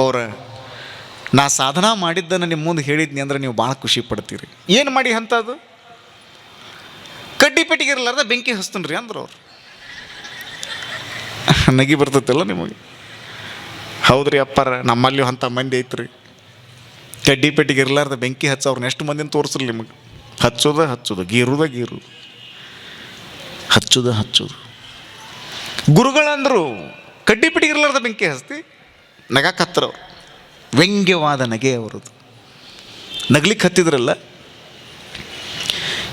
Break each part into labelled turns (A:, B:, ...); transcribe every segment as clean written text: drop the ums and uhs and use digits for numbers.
A: ಅವ್ರ ನಾ ಸಾಧನ ಮಾಡಿದ್ದನ್ನು ನಿಮ್ಮ ಮುಂದೆ ಹೇಳಿದ್ನಿ ಅಂದ್ರೆ ನೀವು ಭಾಳ ಖುಷಿ ಪಡ್ತೀರಿ. ಏನು ಮಾಡಿ ಅಂಥದ್ದು? ಕಡ್ಡಿ ಪೆಟ್ಟಿಗೆ ಇರಲಾರ್ದ ಬೆಂಕಿ ಹಚ್ತೀನಿ ರೀ ಅಂದ್ರು ಅವ್ರು. ನಗಿ ಬರ್ತೈತಲ್ಲ ನಿಮಗೆ? ಹೌದ್ರಿ ಅಪ್ಪಾರ, ನಮ್ಮಲ್ಲಿ ಅಂಥ ಮಂದಿ ಐತ್ರಿ. ಕಡ್ಡಿ ಪೆಟ್ಟಿಗೆ ಇರಲಾರ್ದ ಬೆಂಕಿ ಹಚ್ಚವ್ರನ್ನ ಎಷ್ಟು ಮಂದಿನ ತೋರಿಸ್ರಿ ನಿಮಗೆ? ಹಚ್ಚೋದು ಗೀರುದ ಹಚ್ಚೋದು. ಗುರುಗಳಂದರು ಕಡ್ಡಿ ಪೆಟ್ಟಿಗೆ ಇರಲಾರ್ದ ಬೆಂಕಿ ಹಚ್ತಿ ನಗಾಕತ್ತರವ್ರು. ವ್ಯಂಗ್ಯವಾದ ನಗೆ ಅವರದು. ನಗ್ಲಿಕ್ಕೆ ಹತ್ತಿದ್ರಲ್ಲ.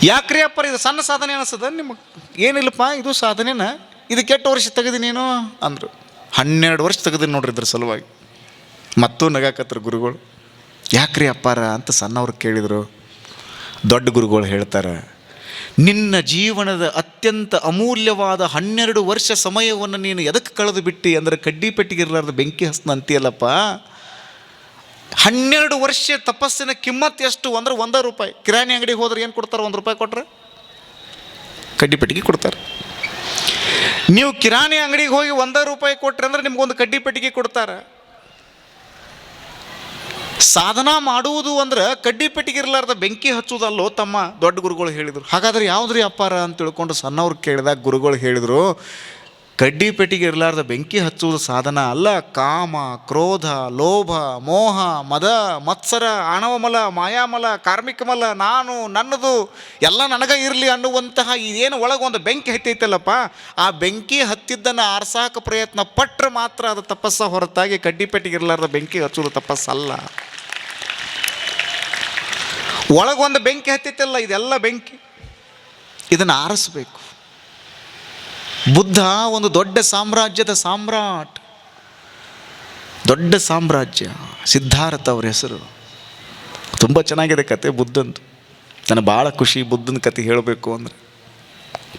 A: ಯಾಕ್ರಿ ಅಪ್ಪರ ಇದು ಸಣ್ಣ ಸಾಧನೆ ಅನಿಸ್ತದ ನಿಮಗೆ? ಏನಿಲ್ಲಪ್ಪ, ಇದು ಸಾಧನೆನ. ಇದು ಕೆಟ್ಟ ವರ್ಷ ತೆಗೆದಿನೇನು ಅಂದರು. 12 ವರ್ಷ ತೆಗೆದಿನಿ ನೋಡ್ರಿ ಇದ್ರ ಸಲುವಾಗಿ. ಮತ್ತೂ ನಗಾಕತ್ರ ಗುರುಗಳು. ಯಾಕ್ರಿ ಅಪ್ಪಾರ ಅಂತ ಸಣ್ಣವ್ರು ಕೇಳಿದರು. ದೊಡ್ಡ ಗುರುಗಳು ಹೇಳ್ತಾರೆ, ನಿನ್ನ ಜೀವನದ ಅತ್ಯಂತ ಅಮೂಲ್ಯವಾದ 12 ವರ್ಷ ಸಮಯವನ್ನು ನೀನು ಎದಕ್ಕೆ ಕಳೆದು ಬಿಟ್ಟು ಅಂದರೆ ಕಡ್ಡಿ ಪೆಟ್ಟಿಗೆ ಇರಲಾರ್ದ ಬೆಂಕಿ ಹಸ್ನ ಅಂತೀಯಲ್ಲಪ್ಪ. 12 ವರ್ಷ ತಪಸ್ಸಿನ ಕಿಮ್ಮತ್ತು ಎಷ್ಟು ಅಂದ್ರೆ ₹1. ಕಿರಾಣಿ ಅಂಗಡಿಗೆ ಹೋದ್ರೆ ಏನು ಕೊಡ್ತಾರೆ? ₹1 ಕೊಟ್ರೆ ಕಡ್ಡಿ ಪೆಟ್ಟಿಗೆ ಕೊಡ್ತಾರೆ. ನೀವು ಕಿರಾಣಿ ಅಂಗಡಿಗೆ ಹೋಗಿ ₹1 ಕೊಟ್ರೆ ಅಂದ್ರೆ ನಿಮ್ಗೊಂದು ಕಡ್ಡಿ ಪೆಟ್ಟಿಗೆ ಕೊಡ್ತಾರೆ. ಸಾಧನ ಮಾಡುವುದು ಅಂದ್ರೆ ಕಡ್ಡಿ ಪೆಟ್ಟಿಗೆ ಇರಲಾರ್ದ ಬೆಂಕಿ ಹಚ್ಚುವುದಲ್ಲೋ ತಮ್ಮ, ದೊಡ್ಡ ಗುರುಗಳು ಹೇಳಿದರು. ಹಾಗಾದ್ರೆ ಯಾವುದ್ರಿ ಅಪ್ಪಾರ ಅಂತ ತಿಳ್ಕೊಂಡು ಸಣ್ಣವ್ರು ಕೇಳಿದಾಗ ಗುರುಗಳು ಹೇಳಿದರು, ಕಡ್ಡಿ ಪೆಟ್ಟಿಗೆ ಇರಲಾರ್ದ ಬೆಂಕಿ ಹಚ್ಚುವುದು ಸಾಧನ ಅಲ್ಲ. ಕಾಮ, ಕ್ರೋಧ, ಲೋಭ, ಮೋಹ, ಮದ, ಮತ್ಸರ, ಆಣವಮಲ, ಮಾಯಾಮಲ, ಕಾರ್ಮಿಕಮಲ, ನಾನು ನನ್ನದು ಎಲ್ಲ ನನಗೆ ಇರಲಿ ಅನ್ನುವಂತಹ ಇದೇನು ಒಳಗೊಂದು ಬೆಂಕಿ ಹತ್ತೈತಲ್ಲಪ್ಪ, ಆ ಬೆಂಕಿ ಹತ್ತಿದ್ದನ್ನು ಆರ್ಸಾಕ ಪ್ರಯತ್ನ ಪಟ್ಟರೆ ಮಾತ್ರ ಅದು ತಪಸ್ಸ ಹೊರತಾಗಿ ಕಡ್ಡಿ ಪೆಟ್ಟಿಗೆ ಇರಲಾರ್ದ ಬೆಂಕಿ ಹಚ್ಚುವುದು ತಪಸ್ಸಲ್ಲ. ಒಳಗೊಂದು ಬೆಂಕಿ ಹತ್ತಿತ್ತಲ್ಲ, ಇದೆಲ್ಲ ಬೆಂಕಿ, ಇದನ್ನು ಆರಿಸ್ಬೇಕು. ಬುದ್ಧ ಒಂದು ದೊಡ್ಡ ಸಾಮ್ರಾಜ್ಯದ ಸಾಮ್ರಾಟ್, ದೊಡ್ಡ ಸಾಮ್ರಾಜ್ಯ. ಸಿದ್ಧಾರ್ಥ ಅವ್ರ ಹೆಸರು. ತುಂಬ ಚೆನ್ನಾಗಿದೆ ಕತೆ ಬುದ್ಧಂದು. ನನಗೆ ಭಾಳ ಖುಷಿ ಬುದ್ಧನ ಕತೆ ಹೇಳಬೇಕು ಅಂದರೆ.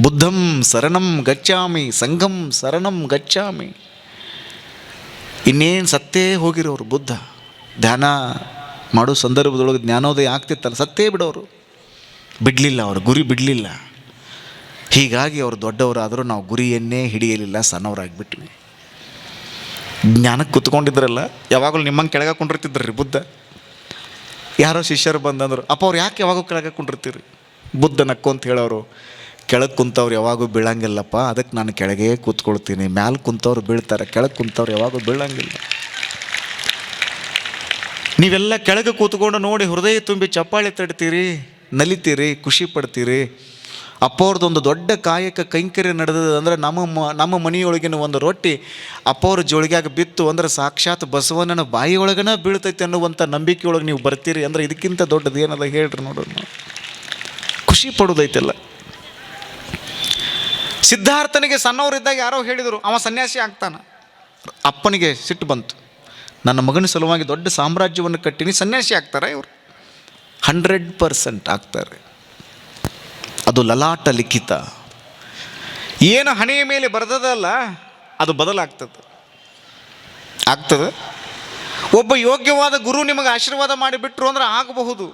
A: ಬುದ್ಧಂ ಶರಣಂ ಗಚ್ಚಾಮಿ, ಸಂಘಂ ಶರಣಂ ಗಚ್ಚಾಮಿ. ಇನ್ನೇನು ಸತ್ತೇ ಹೋಗಿರೋರು ಬುದ್ಧ. ಧ್ಯಾನ ಮಾಡೋ ಸಂದರ್ಭದೊಳಗೆ ಜ್ಞಾನೋದಯ ಆಗ್ತಿತ್ತಲ್ಲ, ಸತ್ತೇ ಬಿಡೋರು. ಬಿಡಲಿಲ್ಲ, ಅವರು ಗುರಿ ಬಿಡಲಿಲ್ಲ. ಹೀಗಾಗಿ ಅವರು ದೊಡ್ಡವರಾದರೂ ನಾವು ಗುರಿಯನ್ನೇ ಹಿಡಿಯಲಿಲ್ಲ, ಸಣ್ಣವರಾಗಿಬಿಟ್ವಿ. ಜ್ಞಾನಕ್ಕೆ ಕೂತ್ಕೊಂಡಿದ್ರಲ್ಲ, ಯಾವಾಗಲೂ ನಿಮ್ಮಂಗೆ ಕೆಳಗೆ ಕೊಂಡಿರ್ತಿದ್ರಿ ಬುದ್ಧ. ಯಾರೋ ಶಿಷ್ಯರು ಬಂದಂದರು, ಅಪ್ಪ ಅವ್ರು ಯಾಕೆ ಯಾವಾಗೂ ಕೆಳಗೆ ಕೊಂಡಿರ್ತೀರಿ? ಬುದ್ಧ ನಕ್ಕೊಂತ ಹೇಳೋರು, ಕೆಳಗೆ ಕುಂತವ್ರು ಯಾವಾಗೂ ಬೀಳಂಗಿಲ್ಲಪ್ಪ, ಅದಕ್ಕೆ ನಾನು ಕೆಳಗೆ ಕೂತ್ಕೊಳ್ತೀನಿ. ಮ್ಯಾಲೆ ಕುಂತವ್ರು ಬೀಳ್ತಾರೆ, ಕೆಳಗೆ ಕುಂತವ್ರು ಯಾವಾಗೂ ಬೀಳಂಗಿಲ್ಲ. ನೀವೆಲ್ಲ ಕೆಳಗೆ ಕೂತ್ಕೊಂಡು ನೋಡಿ ಹೃದಯ ತುಂಬಿ ಚಪ್ಪಾಳೆ ತಡ್ತೀರಿ, ನಲಿತೀರಿ, ಖುಷಿ ಪಡ್ತೀರಿ. ಅಪ್ಪವ್ರದ್ದೊಂದು ದೊಡ್ಡ ಕಾಯಕ ಕೈಂಕರ್ಯ ನಡೆದದ ಅಂದರೆ ನಮ್ಮ ಮನೆಯೊಳಗಿನ ಒಂದು ರೊಟ್ಟಿ ಅಪ್ಪವ್ರ ಜೋಳಿಗ್ಯಾಗ ಬಿತ್ತು ಅಂದರೆ ಸಾಕ್ಷಾತ್ ಬಸವಣ್ಣನ ಬಾಯಿಯೊಳಗನ ಬೀಳ್ತೈತೆ ಅನ್ನುವಂಥ ನಂಬಿಕೆಯೊಳಗೆ ನೀವು ಬರ್ತೀರಿ ಅಂದರೆ ಇದಕ್ಕಿಂತ ದೊಡ್ಡದು ಏನದ ಹೇಳ್ರಿ ನೋಡೋಣ. ಖುಷಿ ಪಡೋದೈತೆಲ್ಲ. ಸಿದ್ಧಾರ್ಥನಿಗೆ ಸಣ್ಣವರಿದ್ದಾಗ ಯಾರೋ ಹೇಳಿದರು ಅವ ಸನ್ಯಾಸಿ ಆಗ್ತಾನೆ. ಅಪ್ಪನಿಗೆ ಸಿಟ್ಟು ಬಂತು, ನನ್ನ ಮಗನ ಸಲುವಾಗಿ ದೊಡ್ಡ ಸಾಮ್ರಾಜ್ಯವನ್ನು ಕಟ್ಟಿನಿ, ಸನ್ಯಾಸಿ ಆಗ್ತಾರೆ ಇವರು? 100% ಆಗ್ತಾರೆ. ಅದು ಲಲಾಟ ಲಿಖಿತ. ಏನು ಹಣೆಯ ಮೇಲೆ ಬರೆದದಲ್ಲ ಅದು ಬದಲಾಗ್ತದೆ. ಒಬ್ಬ ಯೋಗ್ಯವಾದ ಗುರು ನಿಮಗೆ ಆಶೀರ್ವಾದ ಮಾಡಿಬಿಟ್ರು ಅಂದ್ರೆ ಆಗಬಹುದು.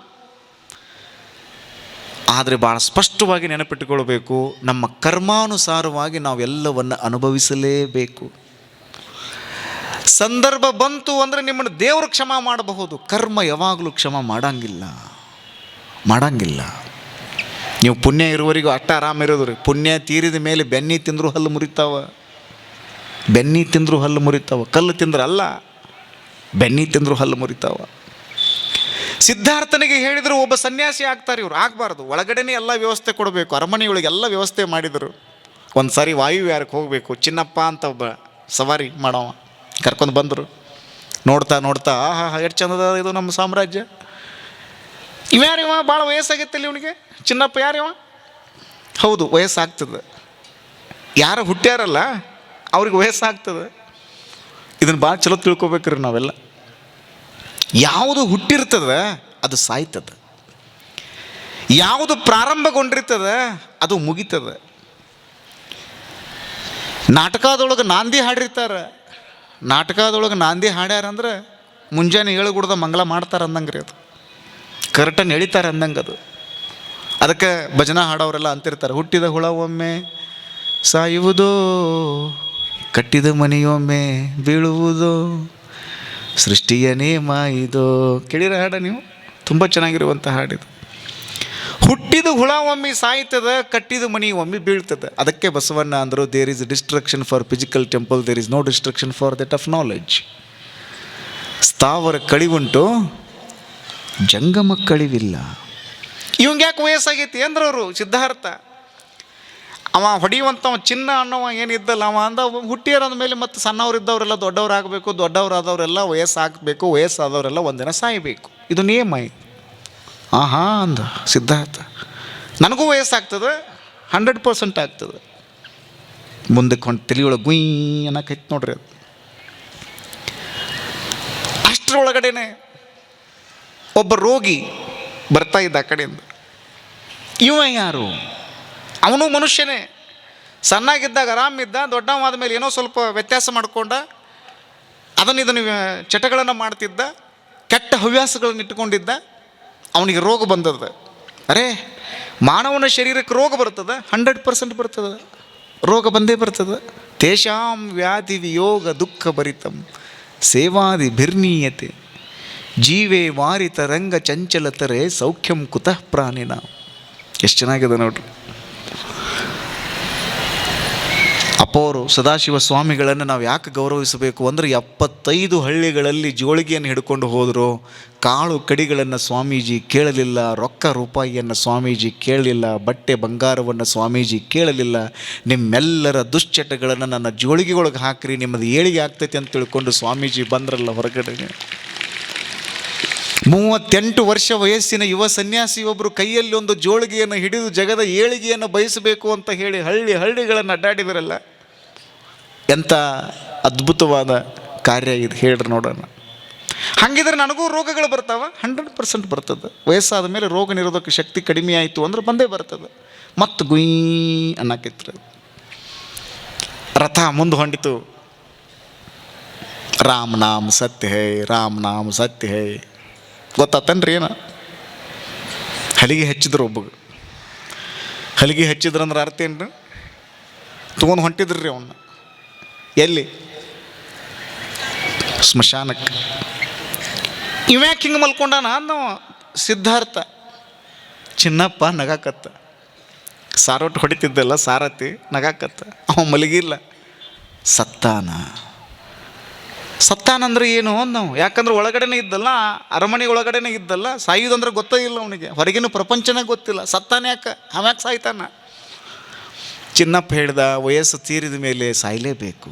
A: ಆದರೆ ಭಾಳ ಸ್ಪಷ್ಟವಾಗಿ ನೆನಪಿಟ್ಟುಕೊಳ್ಬೇಕು, ನಮ್ಮ ಕರ್ಮಾನುಸಾರವಾಗಿ ನಾವೆಲ್ಲವನ್ನು ಅನುಭವಿಸಲೇಬೇಕು. ಸಂದರ್ಭ ಬಂತು ಅಂದರೆ ನಿಮ್ಮನ್ನು ದೇವರು ಕ್ಷಮ ಮಾಡಬಹುದು, ಕರ್ಮ ಯಾವಾಗಲೂ ಕ್ಷಮ ಮಾಡಂಗಿಲ್ಲ. ನೀವು ಪುಣ್ಯ ಇರುವವರೆಗೂ ಅಟ್ಟ ಆರಾಮಿರೋದು ರೀ. ಪುಣ್ಯ ತೀರಿದ ಮೇಲೆ ಬೆನ್ನಿ ತಿಂದರೂ ಹಲ್ಲು ಮುರಿತಾವ. ಕಲ್ಲು ತಿಂದ್ರೆ ಅಲ್ಲ, ಬೆನ್ನಿ ತಿಂದರೂ ಹಲ್ಲು ಮುರಿತಾವ. ಸಿದ್ಧಾರ್ಥನಿಗೆ ಹೇಳಿದರು ಒಬ್ಬ ಸನ್ಯಾಸಿ ಆಗ್ತಾರೆ ಇವರು. ಆಗಬಾರ್ದು, ಒಳಗಡೆನೇ ಎಲ್ಲ ವ್ಯವಸ್ಥೆ ಕೊಡಬೇಕು. ಅರಮನೆಯೊಳಗೆ ಎಲ್ಲ ವ್ಯವಸ್ಥೆ ಮಾಡಿದರು. ಒಂದು ಸಾರಿ ವಾಯುವಿಹಾರಕ್ಕೆ ಹೋಗಬೇಕು, ಚಿನ್ನಪ್ಪ ಅಂತ ಒಬ್ಬ ಸವಾರಿ ಮಾಡವ ಕರ್ಕೊಂಡು ಬಂದರು. ನೋಡ್ತಾ ಆಹಾ ಎಷ್ಟು ಚಂದದ ಇದು ನಮ್ಮ ಸಾಮ್ರಾಜ್ಯ. ಇವ್ಯಾರಿವ ಭಾಳ ವಯಸ್ಸಾಗಿತ್ತಲ್ಲಿ ಇವನಿಗೆ, ಚಿನ್ನಪ್ಪ ಯಾರಿವ? ಹೌದು, ವಯಸ್ಸಾಗ್ತದೆ. ಯಾರು ಹುಟ್ಟ್ಯಾರಲ್ಲ ಅವ್ರಿಗೆ ವಯಸ್ಸಾಗ್ತದೆ. ಇದನ್ನು ಭಾಳ ಚಲೋ ತಿಳ್ಕೊಬೇಕ್ರಿ ನಾವೆಲ್ಲ. ಯಾವುದು ಹುಟ್ಟಿರ್ತದೆ ಅದು ಸಾಯ್ತದೆ, ಯಾವುದು ಪ್ರಾರಂಭಗೊಂಡಿರ್ತದೆ ಅದು ಮುಗಿತದೆ. ನಾಟಕದೊಳಗೆ ನಾಂದಿ ಹಾಡಿರ್ತಾರೆ. ನಾಟಕದೊಳಗೆ ನಾಂದಿ ಹಾಡ್ಯಾರಂದ್ರೆ ಮುಂಜಾನೆ 7 ಗುಡ್ದ ಮಂಗಲ ಮಾಡ್ತಾರೆ ಅಂದಂಗೆ ರೀ. ಅದು ಕರ್ಟನ್ ಎಳಿತಾರೆ ಅಂದಂಗೆ ಅದು. ಅದಕ್ಕೆ ಭಜನಾ ಹಾಡೋರೆಲ್ಲ ಅಂತಿರ್ತಾರೆ, ಹುಟ್ಟಿದ ಹುಳ ಒಮ್ಮೆ ಸಾಯುವುದೋ, ಕಟ್ಟಿದ ಮನೆಯೊಮ್ಮೆ ಬೀಳುವುದೋ, ಸೃಷ್ಟಿಯ ನೇಮ ಇದು. ಕೇಳಿರ ಹಾಡ ನೀವು? ತುಂಬ ಚೆನ್ನಾಗಿರುವಂಥ ಹಾಡಿದು. ಹುಟ್ಟಿದ ಹುಳ ಒಮ್ಮೆ ಸಾಯ್ತದ, ಕಟ್ಟಿದ ಮನಿ ಒಮ್ಮೆ ಬೀಳ್ತದೆ. ಅದಕ್ಕೆ ಬಸವಣ್ಣ ಅಂದರು, there is destruction for physical temple, there is no destruction for that of knowledge. ಸ್ಥಾವರ ಕಳಿವುಂಟು, ಜಂಗಮ ಕಳಿವಿಲ್ಲ. ಇವಂಗೆ ಯಾಕೆ ವಯಸ್ಸಾಗೈತಿ ಅಂದ್ರೆ ಅವರು ಸಿದ್ಧಾರ್ಥ ಅವ ಹೊಡೆಯುವಂಥವ ಚಿನ್ನ ಅನ್ನೋವ ಏನಿದ್ದಲ್ಲ ಅವ ಅಂದ, ಹುಟ್ಟಿಯರಂದ ಮೇಲೆ ಮತ್ತು ಸಣ್ಣವ್ರು ಇದ್ದವರೆಲ್ಲ ದೊಡ್ಡವರಾಗಬೇಕು, ದೊಡ್ಡವರಾದವರೆಲ್ಲ ವಯಸ್ಸಾಗಬೇಕು, ವಯಸ್ಸಾದವರೆಲ್ಲ ಒಂದಿನ ಸಾಯಬೇಕು, ಇದು ನಿಯಮ. ಆಹಾ ಅಂದ ಸಿದ್ಧಾರ್ಥ, ನನಗೂ ವಯಸ್ಸಾಗ್ತದೆ, 100% ಆಗ್ತದೆ. ಮುಂದಕ್ಕೆ ಹೊಂಟು ತಲೆಯೊಳಗೆ ಗುಯ್ ಅನ್ನಕೈತಿ ನೋಡ್ರಿ. ಅದು ಅಷ್ಟರೊಳಗಡೆನೆ ಒಬ್ಬ ರೋಗಿ ಬರ್ತಾ ಇದ್ದ ಆ ಕಡೆಯಿಂದ. ಇವ ಯಾರು? ಅವನು ಮನುಷ್ಯನೇ. ಸಣ್ಣಾಗಿದ್ದಾಗ ಆರಾಮಿದ್ದ, ದೊಡ್ಡವಾದ ಮೇಲೆ ಏನೋ ಸ್ವಲ್ಪ ವ್ಯತ್ಯಾಸ ಮಾಡಿಕೊಂಡ, ಇದನ್ನು ಚಟಗಳನ್ನು ಮಾಡ್ತಿದ್ದ, ಕೆಟ್ಟ ಹವ್ಯಾಸಗಳನ್ನು ಇಟ್ಕೊಂಡಿದ್ದ. ಅವನಿಗೆ ರೋಗ ಬಂದದ. ಅರೇ, ಮಾನವನ ಶರೀರಕ್ಕೆ ರೋಗ ಬರ್ತದೆ, 100% ಬರ್ತದೆ, ರೋಗ ಬಂದೇ ಬರ್ತದೆ. ತೇಷಾಂ ವ್ಯಾಧಿ ವಿಯೋಗ ದುಃಖ ಭರಿತಂ ಸೇವಾದಿ ಭಿರ್ನೀಯತೆ ಜೀವೇ ವಾರಿತ ರಂಗ ಚಂಚಲತರೆ ಸೌಖ್ಯಂ ಕುತಃ ಪ್ರಾಣಿನ. ಎಷ್ಟು ಚೆನ್ನಾಗಿದೆ ನೋಡ್ರಿ. ಅಪ್ಪವರು ಸದಾಶಿವ ಸ್ವಾಮಿಗಳನ್ನು ನಾವು ಯಾಕೆ ಗೌರವಿಸಬೇಕು ಅಂದರೆ, 75 ಹಳ್ಳಿಗಳಲ್ಲಿ ಜೋಳಿಗೆಯನ್ನು ಹಿಡ್ಕೊಂಡು ಹೋದರು. ಕಾಳು ಕಡಿಗಳನ್ನು ಸ್ವಾಮೀಜಿ ಕೇಳಲಿಲ್ಲ, ರೊಕ್ಕ ರೂಪಾಯಿಯನ್ನು ಸ್ವಾಮೀಜಿ ಕೇಳಲಿಲ್ಲ, ಬಟ್ಟೆ ಬಂಗಾರವನ್ನು ಸ್ವಾಮೀಜಿ ಕೇಳಲಿಲ್ಲ. ನಿಮ್ಮೆಲ್ಲರ ದುಶ್ಚಟಗಳನ್ನು ನನ್ನ ಜೋಳಿಗೆಯೊಳಗೆ ಹಾಕಿರಿ, ನಿಮ್ಮದು ಏಳಿಗೆ ಆಗ್ತೈತಿ ಅಂತ ತಿಳ್ಕೊಂಡು ಸ್ವಾಮೀಜಿ ಬಂದ್ರಲ್ಲ ಹೊರಗಡೆ. 38 ವರ್ಷ ವಯಸ್ಸಿನ ಯುವ ಸನ್ಯಾಸಿಯೊಬ್ಬರು ಕೈಯಲ್ಲಿ ಒಂದು ಜೋಳಿಗೆಯನ್ನು ಹಿಡಿದು ಜಗದ ಏಳಿಗೆಯನ್ನು ಬಯಸಬೇಕು ಅಂತ ಹೇಳಿ ಹಳ್ಳಿಗಳನ್ನು ಅಡ್ಡಾಡಿದರಲ್ಲ, ಎಂಥ ಅದ್ಭುತವಾದ ಕಾರ್ಯ ಇದು, ಹೇಳ್ರಿ ನೋಡೋಣ. ಹಾಗಿದ್ರೆ ನನಗೂ ರೋಗಗಳು ಬರ್ತಾವ? 100% ಬರ್ತದೆ. ವಯಸ್ಸಾದ ಮೇಲೆ ರೋಗ ನಿರೋಧಕ ಶಕ್ತಿ ಕಡಿಮೆ ಆಯಿತು ಅಂದ್ರೆ ಬಂದೇ ಬರ್ತದೆ. ಮತ್ತು ಗುಯ್ ಅನ್ನಕ್ಕಿತ್ತು. ರಥ ಮುಂದೆ ಹೊಂಡಿತು. ರಾಮ್ ನಾಮ್ ಸತ್ಯ ಹೈ, ರಾಮ್ ನಾಮ್ ಸತ್ಯ ಹೈ. ಗೊತ್ತಾತನ್ರಿ ಏನು? ಹಲಿಗೆ ಹಚ್ಚಿದ್ರು. ಒಬ್ಬಗೆ ಹಲಿಗೆ ಹಚ್ಚಿದ್ರಂದ್ರೆ ಅರ್ಥ ಏನ್ರಿ? ತೊಗೊಂಡು ಹೊಂಟಿದ್ರಿ ಅವನ್ನ. ಎಲ್ಲಿ? ಸ್ಮಶಾನಕ್ಕೆ. ಇವ್ಯಾಕೆ ಹಿಂಗೆ ಮಲ್ಕೊಂಡಾನ ನಾವು? ಸಿದ್ಧಾರ್ಥ. ಚಿನ್ನಪ್ಪ ನಗಾಕತ್ತ. ಸಾರೋಟು ಹೊಡಿತಿದ್ದಲ್ಲ ಸಾರಥಿ, ನಗಾಕತ್ತ. ಅವ ಮಲಗಿಲ್ಲ, ಸತ್ತಾನ. ಸತ್ತಾನಂದ್ರೆ ಏನು ಅಂದ್ ನಾವು? ಯಾಕಂದ್ರೆ ಒಳಗಡೆನೇ ಇದ್ದಲ್ಲ, ಅರಮನೆ ಒಳಗಡೆನೇ ಇದ್ದಲ್ಲ. ಸಾಯುವುದಂದ್ರೆ ಗೊತ್ತೇ ಇಲ್ಲ ಅವನಿಗೆ, ಹೊರಗಿನ ಪ್ರಪಂಚನೇ ಗೊತ್ತಿಲ್ಲ. ಸತ್ತಾನ ಯಾಕೆ? ಅವ್ಯಾಕೆ ಸಾಯ್ತಾನ? ಚಿನ್ನಪ್ಪ ಹೇಳ್ದ, ವಯಸ್ಸು ತೀರಿದ ಮೇಲೆ ಸಾಯಲೇಬೇಕು.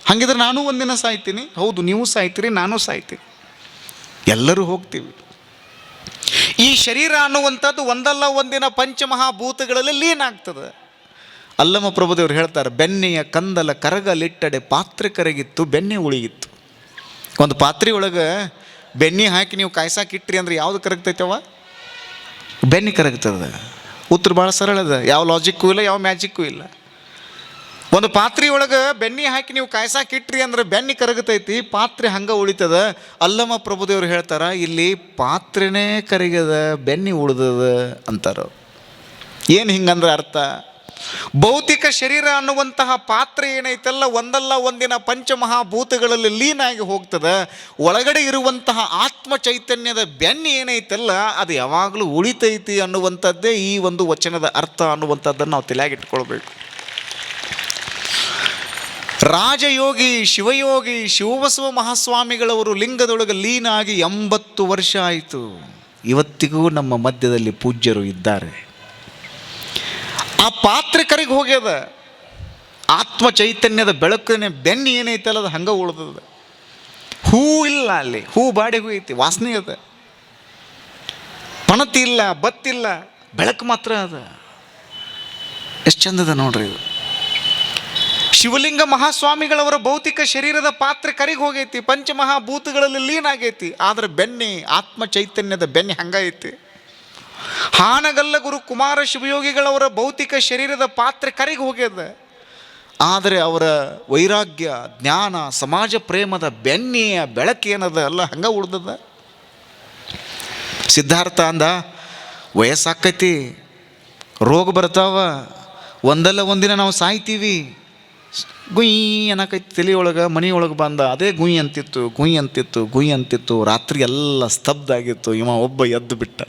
A: ಹಾಗಿದ್ರೆ ನಾನು ಒಂದಿನ ಸಾಯ್ತೀನಿ. ಹೌದು, ನೀವು ಸಾಯ್ತೀರಿ, ನಾನು ಸಾಯ್ತೀನಿ, ಎಲ್ಲರೂ ಹೋಗ್ತೀವಿ. ಈ ಶರೀರ ಅನ್ನುವಂಥದ್ದು ಒಂದಲ್ಲ ಒಂದಿನ ಪಂಚಮಹಾಭೂತಗಳಲ್ಲಿ ಲೀನ ಆಗ್ತದೆ. ಅಲ್ಲಮ ಪ್ರಭುದೇವರು ಹೇಳ್ತಾರೆ, ಬೆನ್ನೆಯ ಕಂದಲ ಕರಗಲಿಟ್ಟಡೆ ಪಾತ್ರೆ ಕರಗಿತ್ತು, ಬೆನ್ನೆ ಉಳಿಗಿತ್ತು. ಒಂದು ಪಾತ್ರೆ ಒಳಗೆ ಬೆನ್ನಿ ಹಾಕಿ ನೀವು ಕಾಯ್ಸಾಕಿಟ್ರಿ ಅಂದ್ರೆ ಯಾವುದು ಕರಗ್ತೈತವ? ಬೆನ್ನಿ ಕರಗ್ತದೆ. ಉತ್ತರ ಭಾಳ ಸರಳದ, ಯಾವ ಲಾಜಿಕ್ಕೂ ಇಲ್ಲ, ಯಾವ ಮ್ಯಾಜಿಕ್ಕೂ ಇಲ್ಲ. ಒಂದು ಪಾತ್ರೆ ಒಳಗೆ ಬೆನ್ನಿ ಹಾಕಿ ನೀವು ಕಾಯ್ಸಾಕಿಟ್ರಿ ಅಂದ್ರೆ ಬೆನ್ನಿ ಕರಗತೈತಿ, ಪಾತ್ರೆ ಹಂಗೆ ಉಳಿತದ. ಅಲ್ಲಮ ಪ್ರಭುದೇವರು ಹೇಳ್ತಾರ, ಇಲ್ಲಿ ಪಾತ್ರೆನೇ ಕರಗದ, ಬೆನ್ನಿ ಉಳಿದದ ಅಂತಾರ. ಏನು ಹಿಂಗಂದ್ರೆ ಅರ್ಥ? ಭೌತಿಕ ಶರೀರ ಅನ್ನುವಂತಹ ಪಾತ್ರೆ ಏನೈತಲ್ಲ, ಒಂದಲ್ಲ ಒಂದಿನ ಪಂಚಮಹಾಭೂತಗಳಲ್ಲಿ ಲೀನಾಗಿ ಹೋಗ್ತದೆ. ಒಳಗಡೆ ಇರುವಂತಹ ಆತ್ಮ ಚೈತನ್ಯದ ಬೆನ್ನಿ ಏನೈತಲ್ಲ, ಅದು ಯಾವಾಗಲೂ ಉಳಿತೈತಿ ಅನ್ನುವಂಥದ್ದೇ ಈ ಒಂದು ವಚನದ ಅರ್ಥ ಅನ್ನುವಂಥದ್ದನ್ನು ನಾವು ತಲೆಯಾಗಿಟ್ಕೊಳ್ಬೇಕು. ರಾಜಯೋಗಿ ಶಿವಯೋಗಿ ಶಿವಬಸವ ಮಹಾಸ್ವಾಮಿಗಳವರು ಲಿಂಗದೊಳಗೆ ಲೀನಾಗಿ 80 ವರ್ಷ ಆಯಿತು. ಇವತ್ತಿಗೂ ನಮ್ಮ ಮಧ್ಯದಲ್ಲಿ ಪೂಜ್ಯರು ಇದ್ದಾರೆ. ಆ ಪಾತ್ರೆ ಕರೆಗೆ ಹೋಗ್ಯದ, ಆತ್ಮ ಚೈತನ್ಯದ ಬೆಳಕಿನ ಬೆನ್ನಿ ಏನೈತಲ್ಲ ಅದು ಹಂಗೆ ಉಳ್ದದ. ಹೂ ಇಲ್ಲ ಅಲ್ಲಿ, ಹೂ ಬಾಡಿ ಹೂ ಐತಿ, ವಾಸನೆ ಅದ. ಪಣತಿ ಇಲ್ಲ, ಬತ್ತಿಲ್ಲ, ಬೆಳಕು ಮಾತ್ರ ಅದ. ಎಷ್ಟು ಚಂದದ ನೋಡ್ರಿ ಇದು. ಶಿವಲಿಂಗ ಮಹಾಸ್ವಾಮಿಗಳವರ ಭೌತಿಕ ಶರೀರದ ಪಾತ್ರೆ ಕರಿಗೆ ಹೋಗೈತಿ, ಪಂಚಮಹಾಭೂತಗಳಲ್ಲಿ ಲೀನ ಆಗೈತಿ. ಆದರೆ ಬೆನ್ನಿ, ಆತ್ಮ ಚೈತನ್ಯದ ಬೆನ್ನಿ ಹಂಗೈತಿ. ಹಾನಗಲ್ಲ ಗುರು ಕುಮಾರ ಶಿವಯೋಗಿಗಳವರ ಭೌತಿಕ ಶರೀರದ ಪಾತ್ರೆ ಕರಿಗೆ ಹೋಗ್ಯದ, ಆದರೆ ಅವರ ವೈರಾಗ್ಯ, ಜ್ಞಾನ, ಸಮಾಜ ಪ್ರೇಮದ ಬೆನ್ನಿಯ ಬೆಳಕೇನದ ಅಲ್ಲ ಹಂಗೆ ಉಳ್ದದ. ಸಿದ್ಧಾರ್ಥ ಅಂದ, ವಯಸ್ಸಾಕೈತಿ, ರೋಗ ಬರ್ತಾವ, ಒಂದಲ್ಲ ಒಂದಿನ ನಾವು ಸಾಯ್ತೀವಿ. ಗುಯ್ ಅನ್ನಕೈತಿ ತಲೆಯೊಳಗೆ, ಮನೆಯೊಳಗೆ ಬಂದ ಅದೇ ಗುಯ್ ಅಂತಿತ್ತು, ಗುಯ್ ಅಂತಿತ್ತು, ಗುಯ್ ಅಂತಿತ್ತು. ರಾತ್ರಿ ಎಲ್ಲ ಸ್ತಬ್ಧ ಆಗಿತ್ತು. ಇವ ಒಬ್ಬ ಎದ್ದು ಬಿಟ್ಟ.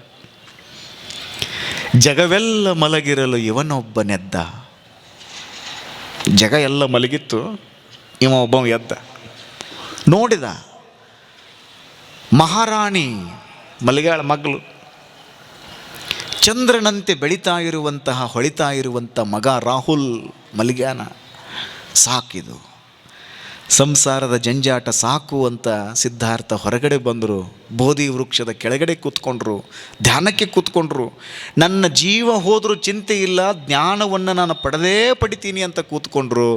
A: ಜಗವೆಲ್ಲ ಮಲಗಿರಲು ಇವನೊಬ್ಬನೆದ್ದ. ಜಗ ಎಲ್ಲ ಮಲಗಿತ್ತು, ಇವ ಒಬ್ಬ ಎದ್ದ. ನೋಡಿದ, ಮಹಾರಾಣಿ ಮಲಗ್ಯಾಳ ಮಗಳು. ಚಂದ್ರನಂತೆ ಬೆಳೀತಾ ಇರುವಂತಹ, ಹೊಳಿತಾ ಇರುವಂಥ ಮಗ ರಾಹುಲ್ ಮಲಗ್ಯಾನ. ಸಾಕಿದು ಸಂಸಾರದ ಜಂಜಾಟ ಸಾಕು ಅಂತ ಸಿದ್ಧಾರ್ಥ ಹೊರಗಡೆ ಬಂದರು. ಬೋಧಿ ವೃಕ್ಷದ ಕೆಳಗಡೆ ಕೂತ್ಕೊಂಡ್ರು, ಧ್ಯಾನಕ್ಕೆ ಕೂತ್ಕೊಂಡ್ರು. ನನ್ನ ಜೀವ ಹೋದರೂ ಚಿಂತೆ ಇಲ್ಲ, ಜ್ಞಾನವನ್ನು ನಾನು ಪಡಿತೀನಿ ಅಂತ ಕೂತ್ಕೊಂಡ್ರು.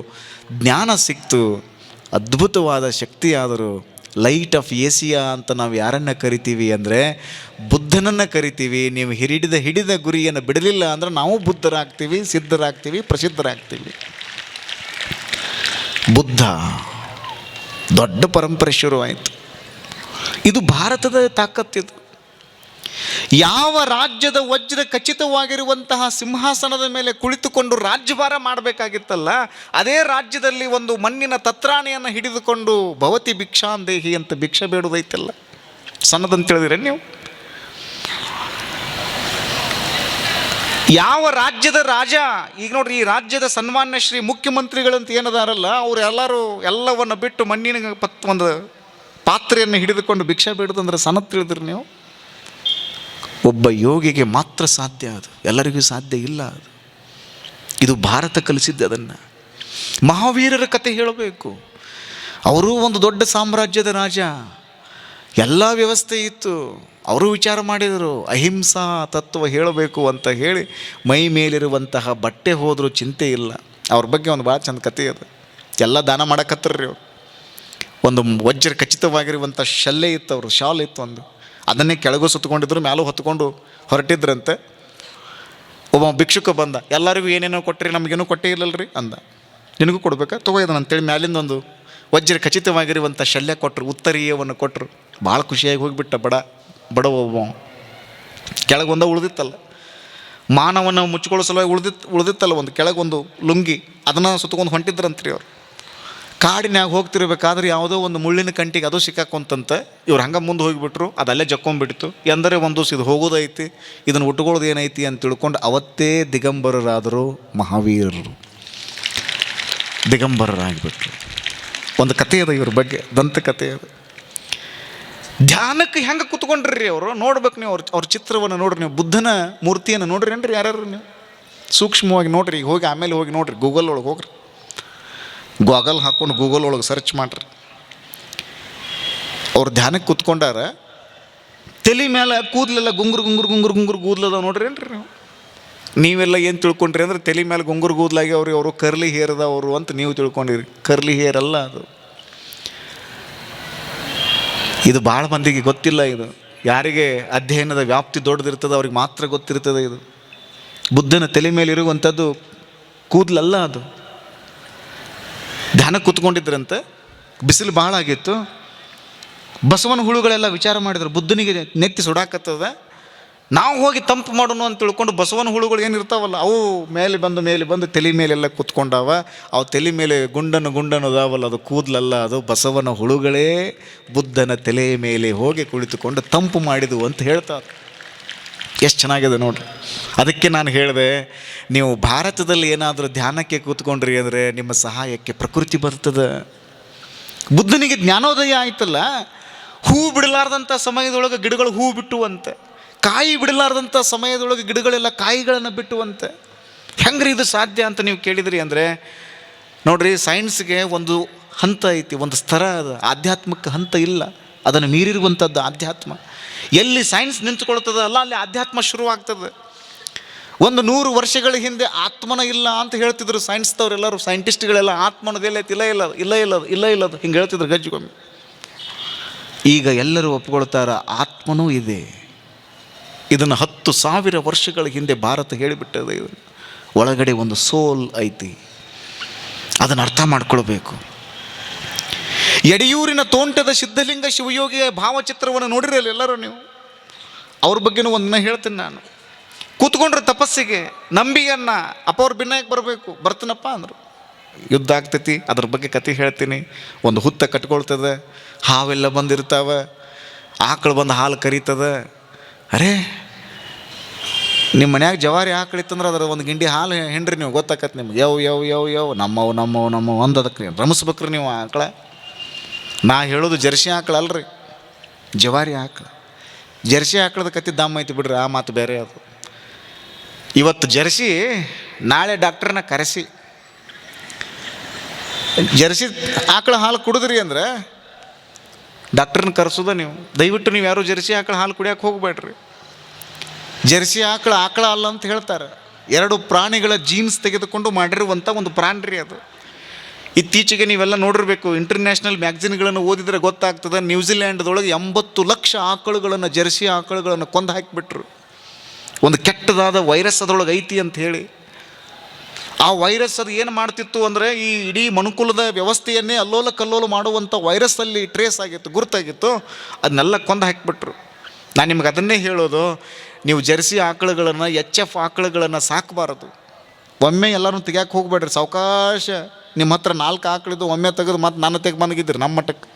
A: ಜ್ಞಾನ ಸಿಕ್ತು, ಅದ್ಭುತವಾದ ಶಕ್ತಿಯಾದರು. ಲೈಟ್ ಆಫ್ ಏಸಿಯಾ ಅಂತ ನಾವು ಯಾರನ್ನು ಕರಿತೀವಿ ಅಂದರೆ ಬುದ್ಧನನ್ನು ಕರಿತೀವಿ. ನೀವು ಹಿಡಿದ ಗುರಿಯನ್ನು ಬಿಡಲಿಲ್ಲ ಅಂದರೆ ನಾವು ಬುದ್ಧರಾಗ್ತೀವಿ, ಸಿದ್ಧರಾಗ್ತೀವಿ, ಪ್ರಸಿದ್ಧರಾಗ್ತೀವಿ. ಬುದ್ಧ ದೊಡ್ಡ ಪರಂಪರೆ ಶುರುವಾಯಿತು. ಇದು ಭಾರತದ ತಾಕತ್ತಿದು. ಯಾವ ರಾಜ್ಯದ ವಜ್ರ ಖಚಿತವಾಗಿರುವಂತಹ ಸಿಂಹಾಸನದ ಮೇಲೆ ಕುಳಿತುಕೊಂಡು ರಾಜ್ಯಭಾರ ಮಾಡಬೇಕಾಗಿತ್ತಲ್ಲ, ಅದೇ ರಾಜ್ಯದಲ್ಲಿ ಒಂದು ಮಣ್ಣಿನ ತತ್ರಾಣಿಯನ್ನು ಹಿಡಿದುಕೊಂಡು ಭವತಿ ಭಿಕ್ಷಾಂದೇಹಿ ಅಂತ ಭಿಕ್ಷೆ ಬೇಡುವುದೈತಲ್ಲ, ಸಣ್ಣದಂತ ಹೇಳಿದ್ರೆ ನೀವು. ಯಾವ ರಾಜ್ಯದ ರಾಜ, ಈಗ ನೋಡ್ರಿ, ಈ ರಾಜ್ಯದ ಸನ್ಮಾನ್ಯ ಶ್ರೀ ಮುಖ್ಯಮಂತ್ರಿಗಳಂತ ಏನದಾರಲ್ಲ, ಅವರು ಎಲ್ಲವನ್ನು ಬಿಟ್ಟು ಮಣ್ಣಿನ ಒಂದು ಪಾತ್ರೆಯನ್ನು ಹಿಡಿದುಕೊಂಡು ಭಿಕ್ಷೆ ಬೇಡುದಂದ್ರೆ ಸಣ್ಣತ್ ತಿಳಿದ್ರಿ ನೀವು. ಒಬ್ಬ ಯೋಗಿಗೆ ಮಾತ್ರ ಸಾಧ್ಯ, ಅದು ಎಲ್ಲರಿಗೂ ಸಾಧ್ಯ ಇಲ್ಲ. ಅದು ಇದು ಭಾರತ ಕಲಿಸಿದ್ದು. ಅದನ್ನು ಮಹಾವೀರರ ಕತೆ ಹೇಳಬೇಕು. ಅವರು ಒಂದು ದೊಡ್ಡ ಸಾಮ್ರಾಜ್ಯದ ರಾಜ, ಎಲ್ಲ ವ್ಯವಸ್ಥೆ ಇತ್ತು. ಅವರು ವಿಚಾರ ಮಾಡಿದರು, ಅಹಿಂಸಾ ತತ್ವ ಹೇಳಬೇಕು ಅಂತ ಹೇಳಿ ಮೈ ಮೇಲಿರುವಂತಹ ಬಟ್ಟೆ ಹೋದರೂ ಚಿಂತೆ ಇಲ್ಲ. ಅವ್ರ ಬಗ್ಗೆ ಒಂದು ಭಾಳ ಚಂದ ಕತೆ ಅದು. ಎಲ್ಲ ದಾನ ಮಾಡಕತ್ತರ್ರಿ ಅವರು. ಒಂದು ವಜ್ರ ಖಚಿತವಾಗಿರುವಂಥ ಶಲ್ಲೆ ಇತ್ತು, ಅವರು ಶಾಲ್ ಇತ್ತು ಒಂದು, ಅದನ್ನೇ ಕೆಳಗೂ ಸುತ್ತಕೊಂಡಿದ್ರು, ಮ್ಯಾಲೂ ಹೊತ್ಕೊಂಡು ಹೊರಟಿದ್ರಂತೆ. ಒಬ್ಬ ಭಿಕ್ಷುಕ ಬಂದ, ಎಲ್ಲರಿಗೂ ಏನೇನೋ ಕೊಟ್ಟರಿ, ನಮಗೇನೂ ಕೊಟ್ಟೇ ಇಲ್ಲಲ್ರಿ ಅಂದ. ನಿನಗೂ ಕೊಡ್ಬೇಕಾ, ತೊಗೊಯ್ದನ ಅಂತೇಳಿ ಮ್ಯಾಲಿಂದ ಒಂದು ವಜ್ರ ಖಚಿತವಾಗಿರುವಂಥ ಶಲ್ಯ ಕೊಟ್ಟರು, ಉತ್ತರೀಯವನ್ನು ಕೊಟ್ಟರು. ಭಾಳ ಖುಷಿಯಾಗಿ ಹೋಗಿಬಿಟ್ಟ ಬಡ ಒಬ್ಬ. ಕೆಳಗೊಂದ ಉಳಿದಿತ್ತಲ್ಲ, ಮಾನವನ್ನು ಮುಚ್ಕೊಳ್ಳೋ ಸಲುವಾಗಿ ಉಳಿದಿತ್ತಲ್ಲ ಒಂದು ಕೆಳಗೊಂದು ಲುಂಗಿ, ಅದನ್ನು ಸುತ್ತಕೊಂಡು ಹೊಂಟಿದ್ರಂತ್ರಿ ಅವರು. ಕಾಡಿನ್ಯಾಗ ಹೋಗ್ತಿರ್ಬೇಕಾದ್ರೆ ಯಾವುದೋ ಒಂದು ಮುಳ್ಳಿನ ಕಂಟಿಗೆ ಅದು ಸಿಕ್ಕಾಕೊಂತಂತ ಇವ್ರು ಹಂಗೆ ಮುಂದೆ ಹೋಗಿಬಿಟ್ರು. ಅದಲ್ಲೇ ಜಕ್ಕೊಂಡ್ಬಿಡ್ತು. ಎಂದರೆ ಒಂದು ದಿವಸ ಇದು ಹೋಗೋದೈತಿ, ಇದನ್ನು ಉಟ್ಕೊಳ್ಳೋದು ಏನೈತಿ ಅಂತ ತಿಳ್ಕೊಂಡು ಅವತ್ತೇ ದಿಗಂಬರರಾದರು ಮಹಾವೀರರು. ದಿಗಂಬರರಾಗಿಬಿಟ್ರು. ಒಂದು ಕಥೆ ಅದ ಇವ್ರ ಬಗ್ಗೆ, ದಂತಕಥೆ ಅದು. ಧ್ಯಾನಕ್ಕೆ ಹೆಂಗೆ ಕೂತ್ಕೊಂಡ್ರಿ ಅವರು, ನೋಡ್ಬೇಕು ನೀವು. ಅವ್ರ ಚಿತ್ರವನ್ನು ನೋಡ್ರಿ, ನೀವು ಬುದ್ಧನ ಮೂರ್ತಿಯನ್ನು ನೋಡ್ರಿ ಏನ್ರಿ ಯಾರು ನೀವು ಸೂಕ್ಷ್ಮವಾಗಿ ನೋಡ್ರಿ. ಈಗ ಹೋಗಿ ಆಮೇಲೆ ಹೋಗಿ ನೋಡ್ರಿ, ಗೂಗಲ್ ಒಳಗೆ ಹೋಗ್ರಿ, ಗಾಗಲ್ ಹಾಕ್ಕೊಂಡು ಗೂಗಲ್ ಒಳಗೆ ಸರ್ಚ್ ಮಾಡ್ರಿ. ಅವ್ರು ಧ್ಯಾನಕ್ಕೆ ಕೂತ್ಕೊಂಡಾರ, ತಲೆ ಮೇಲೆ ಕೂದಲೆಲ್ಲ ಗುಂಗುರು ಕೂದಲದ ನೋಡ್ರಿ ಏನ್ರಿ ನೀವು. ನೀವೆಲ್ಲ ಏನು ತಿಳ್ಕೊಂಡ್ರಿ ಅಂದ್ರೆ ತಲೆ ಮೇಲೆ ಗುಂಗುರು ಕೂದಲಾಗಿ ಅವರು ಕರ್ಲಿ ಹೇರ್ ಅದಾವರು ಅಂತ ನೀವು ತಿಳ್ಕೊಂಡಿರಿ. ಕರ್ಲಿ ಹೇರ್ ಅಲ್ಲ ಅದು. ಇದು ಭಾಳ ಮಂದಿಗೆ ಗೊತ್ತಿಲ್ಲ. ಇದು ಯಾರಿಗೆ ಅಧ್ಯಯನದ ವ್ಯಾಪ್ತಿ ದೊಡ್ಡದಿರ್ತದೆ ಅವ್ರಿಗೆ ಮಾತ್ರ ಗೊತ್ತಿರ್ತದೆ. ಇದು ಬುದ್ಧನ ತಲೆ ಮೇಲೆ ಇರುವಂಥದ್ದು ಕೂದಲಲ್ಲ, ಅದು. ಧ್ಯಾನ ಕೂತ್ಕೊಂಡಿದ್ರಂತೆ, ಬಿಸಿಲು ಭಾಳ ಆಗಿತ್ತು. ಬಸವನ ಹುಳುಗಳೆಲ್ಲ ವಿಚಾರ ಮಾಡಿದ್ರು, ಬುದ್ಧನಿಗೆ ನೆತ್ತಿ ಸುಡಾಕತ್ತದ, ನಾವು ಹೋಗಿ ತಂಪು ಮಾಡೋಣ ಅಂತ ತಿಳ್ಕೊಂಡು ಬಸವನ ಹುಳುಗಳು ಏನಿರ್ತಾವಲ್ಲ ಅವು ಮೇಲೆ ಬಂದು ತಲೆ ಮೇಲೆಲ್ಲ ಕೂತ್ಕೊಂಡಾವ. ಅವು ತಲೆ ಮೇಲೆ ಗುಂಡನು ಅದಾವಲ್ಲ, ಅದು ಕೂದಲಲ್ಲ, ಅದು ಬಸವನ ಹುಳುಗಳೇ ಬುದ್ಧನ ತಲೆ ಮೇಲೆ ಹೋಗಿ ಕುಳಿತುಕೊಂಡು ತಂಪು ಮಾಡಿದವು ಅಂತ ಹೇಳ್ತಾರೆ. ಎಷ್ಟು ಚೆನ್ನಾಗಿದೆ ನೋಡ್ರಿ. ಅದಕ್ಕೆ ನಾನು ಹೇಳಿದೆ, ನೀವು ಭಾರತದಲ್ಲಿ ಏನಾದರೂ ಧ್ಯಾನಕ್ಕೆ ಕೂತ್ಕೊಂಡ್ರಿ ಅಂದರೆ ನಿಮ್ಮ ಸಹಾಯಕ್ಕೆ ಪ್ರಕೃತಿ ಬರ್ತದೆ. ಬುದ್ಧನಿಗೆ ಜ್ಞಾನೋದಯ ಆಯ್ತಲ್ಲ, ಹೂ ಬಿಡಲಾರ್ದಂಥ ಸಮಯದೊಳಗೆ ಗಿಡಗಳು ಹೂ ಬಿಟ್ಟುವಂತೆ, ಕಾಯಿ ಬಿಡಲಾರ್ದಂಥ ಸಮಯದೊಳಗೆ ಗಿಡಗಳೆಲ್ಲ ಕಾಯಿಗಳನ್ನು ಬಿಟ್ಟುವಂತೆ. ಹೆಂಗ್ರಿ ಇದು ಸಾಧ್ಯ ಅಂತ ನೀವು ಕೇಳಿದ್ರಿ ಅಂದರೆ ನೋಡ್ರಿ, ಸೈನ್ಸ್ಗೆ ಒಂದು ಹಂತ ಐತಿ, ಒಂದು ಸ್ತರ ಅದು. ಆಧ್ಯಾತ್ಮಕ್ಕೆ ಹಂತ ಇಲ್ಲ, ಅದನ್ನು ಮೀರಿರುವಂಥದ್ದು ಆಧ್ಯಾತ್ಮ. ಎಲ್ಲಿ ಸೈನ್ಸ್ ನಿಂತ್ಕೊಳ್ತದೆ ಅಲ್ಲ, ಅಲ್ಲಿ ಆಧ್ಯಾತ್ಮ ಶುರುವಾಗ್ತದೆ. 100 ವರ್ಷಗಳ ಹಿಂದೆ ಆತ್ಮನ ಇಲ್ಲ ಅಂತ ಹೇಳ್ತಿದ್ರು ಸೈನ್ಸ್ದವರೆಲ್ಲರೂ, ಸೈಂಟಿಸ್ಟ್ಗಳೆಲ್ಲ. ಆತ್ಮನದೆಲ್ಲ ಇಲ್ಲ ಹಿಂಗೆ ಹೇಳ್ತಿದ್ರು ಗಜ್ಜಿಗೊಮ್ಮೆ. ಈಗ ಎಲ್ಲರೂ ಒಪ್ಕೊಳ್ತಾರ, ಆತ್ಮನೂ ಇದೆ. ಇದನ್ನು 10,000 ವರ್ಷಗಳ ಹಿಂದೆ ಭಾರತ ಹೇಳಿಬಿಟ್ಟದೆ. ಇದನ್ನು ಒಳಗಡೆ ಒಂದು ಸೋಲ್ ಐತಿ, ಅದನ್ನು ಅರ್ಥ ಮಾಡ್ಕೊಳ್ಬೇಕು. ಯಡಿಯೂರಿನ ತೋಂಟದ ಸಿದ್ಧಲಿಂಗ ಶಿವಯೋಗಿಯ ಭಾವಚಿತ್ರವನ್ನು ನೋಡಿರಲ್ಲ ಎಲ್ಲರೂ ನೀವು. ಅವ್ರ ಬಗ್ಗೆನೂ ಒಂದನ್ನ ಹೇಳ್ತೀನಿ ನಾನು. ಕೂತ್ಕೊಂಡ್ರೆ ತಪಸ್ಸಿಗೆ, ನಂಬಿಯನ್ನ ಅಪ್ಪ ಅವ್ರು ಭಿನ್ನಾಯಕ್ಕೆ ಬರಬೇಕು, ಬರ್ತೀನಪ್ಪ ಅಂದರು. ಯುದ್ಧ ಆಗ್ತೈತಿ, ಅದ್ರ ಬಗ್ಗೆ ಕತೆ ಹೇಳ್ತೀನಿ. ಒಂದು ಹುತ್ತ ಕಟ್ಕೊಳ್ತದೆ, ಹಾವೆಲ್ಲ ಬಂದಿರ್ತಾವೆ, ಆಕಳು ಬಂದು ಹಾಲು ಕರೀತದೆ. ಅರೇ ನಿಮ್ಮ ಮನ್ಯಾಗ ಜವಾರಿ ಆಕಳಿತ್ತಂದ್ರೆ ಅದರ ಒಂದು ಗಿಂಡಿ ಹಾಲು ಹೆಂಡ್ರಿ ನೀವು, ಗೊತ್ತಾಕತ್ತೆ ನಿಮ್ಗೆ. ಯವ್ ನಮ್ಮವು ಅಂದದಕ್ಕೆ ರೀ ರಮಿಸ್ಬೇಕ್ರಿ ನೀವು ಆಕಳ. ನಾ ಹೇಳೋದು ಜರ್ಸಿ ಆಕಳ ಅಲ್ರಿ, ಜವಾರಿ ಆಕಳ. ಜರ್ಸಿ ಆಕಳದ ಕತೆ ದಮ್ಮ ಐತಿ ಬಿಡ್ರಿ, ಆ ಮಾತು ಬೇರೆ ಅದು. ಇವತ್ತು ಜರ್ಸಿ, ನಾಳೆ ಡಾಕ್ಟ್ರನ್ನ ಕರೆಸಿ ಜರ್ಸಿ ಆಕಳ ಹಾಲು ಕುಡಿದ್ರಿ ಅಂದ್ರೆ ಡಾಕ್ಟ್ರನ್ನ ಕರೆಸೋದ ನೀವು. ದಯವಿಟ್ಟು ನೀವು ಯಾರು ಜರ್ಸಿ ಆಕಳ ಹಾಲು ಕುಡಿಯೋಕೆ ಹೋಗ್ಬೇಡ್ರಿ. ಜರ್ಸಿ ಆಕಳ ಅಲ್ಲ ಅಂತ ಹೇಳ್ತಾರೆ. ಎರಡು ಪ್ರಾಣಿಗಳ ಜೀನ್ಸ್ ತೆಗೆದುಕೊಂಡು ಮಾಡಿರುವಂಥ ಒಂದು ಪ್ರಾಣಿ ರೀ ಅದು. ಇತ್ತೀಚೆಗೆ ನೀವೆಲ್ಲ ನೋಡಿರ್ಬೇಕು, ಇಂಟರ್ನ್ಯಾಷನಲ್ ಮ್ಯಾಗ್ಝಿನ್ಗಳನ್ನು ಓದಿದರೆ ಗೊತ್ತಾಗ್ತದೆ. ನ್ಯೂಜಿಲ್ಯಾಂಡ್ದೊಳಗೆ 80 ಲಕ್ಷ ಆಕಳುಗಳನ್ನು, ಜರ್ಸಿ ಆಕಳುಗಳನ್ನು ಕೊಂದು ಹಾಕಿಬಿಟ್ರು. ಒಂದು ಕೆಟ್ಟದಾದ ವೈರಸ್ ಅದರೊಳಗೆ ಐತಿ ಅಂತ ಹೇಳಿ. ಆ ವೈರಸ್ ಅದು ಏನು ಮಾಡ್ತಿತ್ತು ಅಂದರೆ, ಈ ಇಡೀ ಮನುಕುಲದ ವ್ಯವಸ್ಥೆಯನ್ನೇ ಅಲ್ಲೋಲ ಕಲ್ಲೋಲ ಮಾಡುವಂಥ ವೈರಸ್ಸಲ್ಲಿ ಟ್ರೇಸ್ ಆಗಿತ್ತು, ಗುರುತಾಗಿತ್ತು. ಅದನ್ನೆಲ್ಲ ಕೊಂದು ಹಾಕಿಬಿಟ್ರು. ನಾನು ನಿಮ್ಗೆ ಅದನ್ನೇ ಹೇಳೋದು, ನೀವು ಜರ್ಸಿ ಆಕಳುಗಳನ್ನು, HF ಆಕಳುಗಳನ್ನು ಸಾಕಬಾರದು. ಒಮ್ಮೆ ಎಲ್ಲರೂ ತೆಗ್ಯಾಕೆ ಹೋಗ್ಬೇಡ್ರಿ. ಸಾವಕಾಶ ನಿಮ್ಮ ಹತ್ರ 4 ಆಕಳಿದ್ದು ಒಮ್ಮೆ ತೆಗೆದು ಮತ್ತೆ ನನ್ನ ತೆಗೆ ಬಂದಿದ್ರಿ ನಮ್ಮ ಮಟ್ಟಕ್ಕೆ.